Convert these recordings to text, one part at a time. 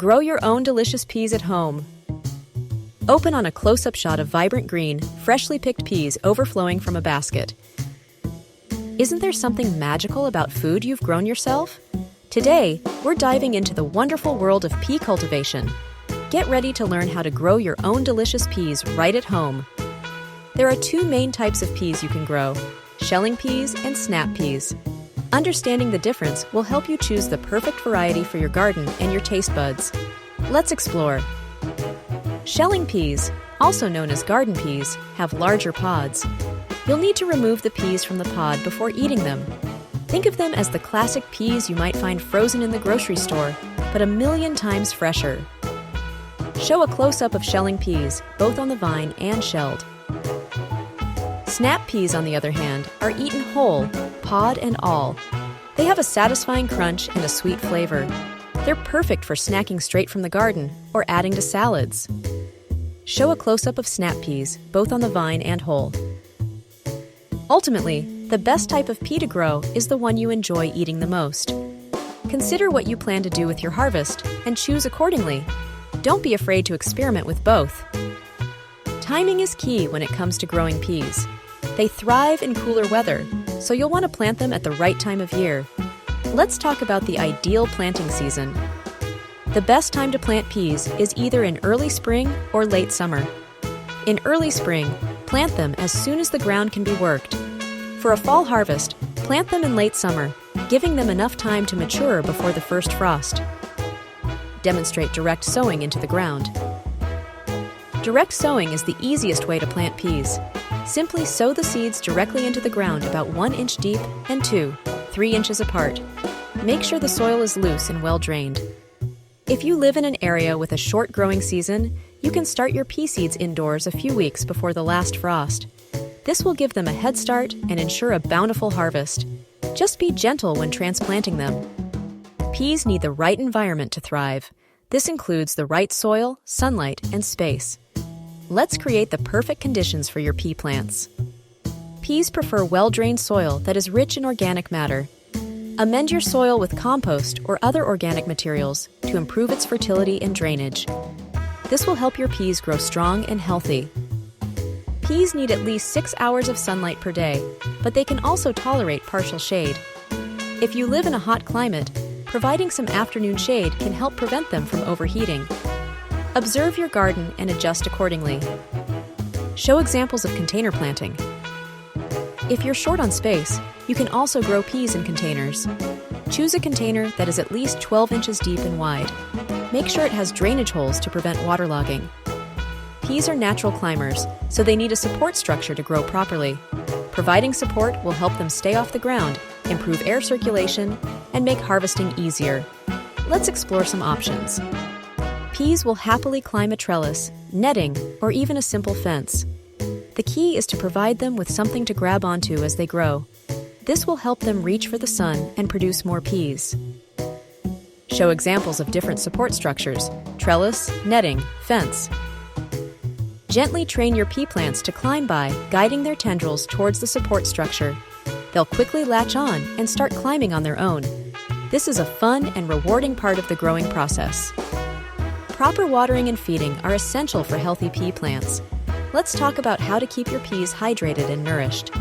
Grow your own delicious peas at home. Open on a close-up shot of vibrant green, freshly picked peas overflowing from a basket. Isn't there something magical about food you've grown yourself? Today, we're diving into the wonderful world of pea cultivation. Get ready to learn how to grow your own delicious peas right at home. There are two main types of peas you can grow: shelling peas and snap peas. Understanding the difference will help you choose the perfect variety for your garden and your taste buds. Let's explore. Shelling peas, also known as garden peas, have larger pods. You'll need to remove the peas from the pod before eating them. Think of them as the classic peas you might find frozen in the grocery store, but a million times fresher. Show a close-up of shelling peas, both on the vine and shelled. Snap peas, on the other hand, are eaten whole, pod and all. They have a satisfying crunch and a sweet flavor. They're perfect for snacking straight from the garden or adding to salads. Show a close-up of snap peas, both on the vine and whole. Ultimately, the best type of pea to grow is the one you enjoy eating the most. Consider what you plan to do with your harvest and choose accordingly. Don't be afraid to experiment with both. Timing is key when it comes to growing peas. They thrive in cooler weather, so you'll want to plant them at the right time of year. Let's talk about the ideal planting season. The best time to plant peas is either in early spring or late summer. In early spring, plant them as soon as the ground can be worked. For a fall harvest, plant them in late summer, giving them enough time to mature before the first frost. Demonstrate direct sowing into the ground. Direct sowing is the easiest way to plant peas. Simply sow the seeds directly into the ground about 1 inch deep and 2-3 inches apart. Make sure the soil is loose and well drained. If you live in an area with a short growing season, you can start your pea seeds indoors a few weeks before the last frost. This will give them a head start and ensure a bountiful harvest. Just be gentle when transplanting them. Peas need the right environment to thrive. This includes the right soil, sunlight, and space. Let's create the perfect conditions for your pea plants. Peas prefer well-drained soil that is rich in organic matter. Amend your soil with compost or other organic materials to improve its fertility and drainage. This will help your peas grow strong and healthy. Peas need at least 6 hours of sunlight per day, but they can also tolerate partial shade. If you live in a hot climate, providing some afternoon shade can help prevent them from overheating. Observe your garden and adjust accordingly. Show examples of container planting. If you're short on space, you can also grow peas in containers. Choose a container that is at least 12 inches deep and wide. Make sure it has drainage holes to prevent waterlogging. Peas are natural climbers, so they need a support structure to grow properly. Providing support will help them stay off the ground, improve air circulation, and make harvesting easier. Let's explore some options. Peas will happily climb a trellis, netting, or even a simple fence. The key is to provide them with something to grab onto as they grow. This will help them reach for the sun and produce more peas. Show examples of different support structures: trellis, netting, fence. Gently train your pea plants to climb by, guiding their tendrils towards the support structure. They'll quickly latch on and start climbing on their own. This is a fun and rewarding part of the growing process. Proper watering and feeding are essential for healthy pea plants. Let's talk about how to keep your peas hydrated and nourished.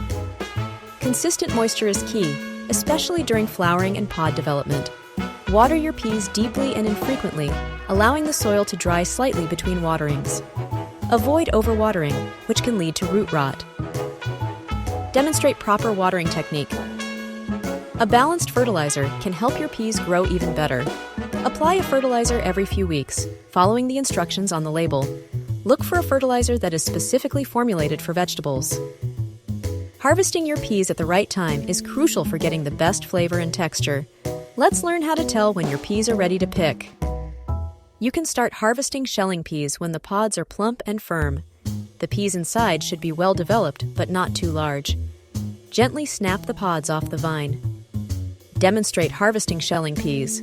Consistent moisture is key, especially during flowering and pod development. Water your peas deeply and infrequently, allowing the soil to dry slightly between waterings. Avoid overwatering, which can lead to root rot. Demonstrate proper watering technique. A balanced fertilizer can help your peas grow even better. Apply a fertilizer every few weeks, following the instructions on the label. Look for a fertilizer that is specifically formulated for vegetables. Harvesting your peas at the right time is crucial for getting the best flavor and texture. Let's learn how to tell when your peas are ready to pick. You can start harvesting shelling peas when the pods are plump and firm. The peas inside should be well developed, but not too large. Gently snap the pods off the vine. Demonstrate harvesting shelling peas.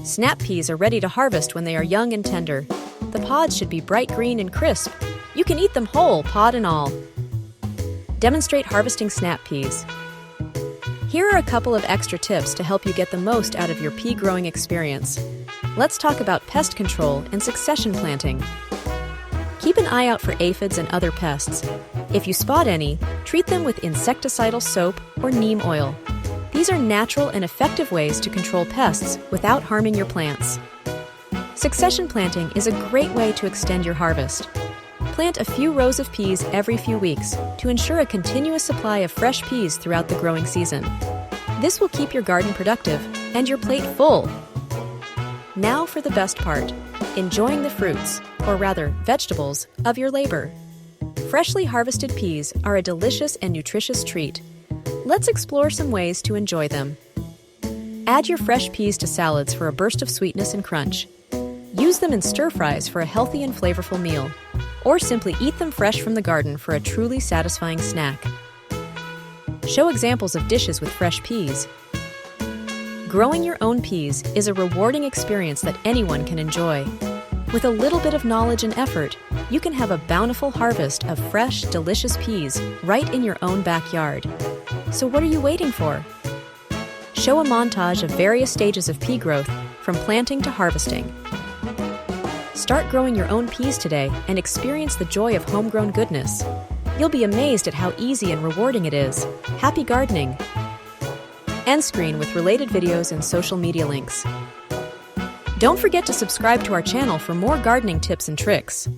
Snap peas are ready to harvest when they are young and tender. The pods should be bright green and crisp. You can eat them whole, pod and all. Demonstrate harvesting snap peas. Here are a couple of extra tips to help you get the most out of your pea growing experience. let's talk about pest control and succession planting. Keep an eye out for aphids and other pests. If you spot any, treat them with insecticidal soap or neem oil. These are natural and effective ways to control pests without harming your plants. Succession planting is a great way to extend your harvest. Plant a few rows of peas every few weeks to ensure a continuous supply of fresh peas throughout the growing season. This will keep your garden productive and your plate full. Now for the best part, enjoying the fruits, or rather vegetables, of your labor. Freshly harvested peas are a delicious and nutritious treat. Let's explore some ways to enjoy them. Add your fresh peas to salads for a burst of sweetness and crunch. Use them in stir-fries for a healthy and flavorful meal, or simply eat them fresh from the garden for a truly satisfying snack. Show examples of dishes with fresh peas. Growing your own peas is a rewarding experience that anyone can enjoy. With a little bit of knowledge and effort, you can have a bountiful harvest of fresh, delicious peas right in your own backyard. So what are you waiting for? Show a montage of various stages of pea growth, from planting to harvesting. Start growing your own peas today and experience the joy of homegrown goodness. You'll be amazed at how easy and rewarding it is. Happy gardening! End screen with related videos and social media links. Don't forget to subscribe to our channel for more gardening tips and tricks.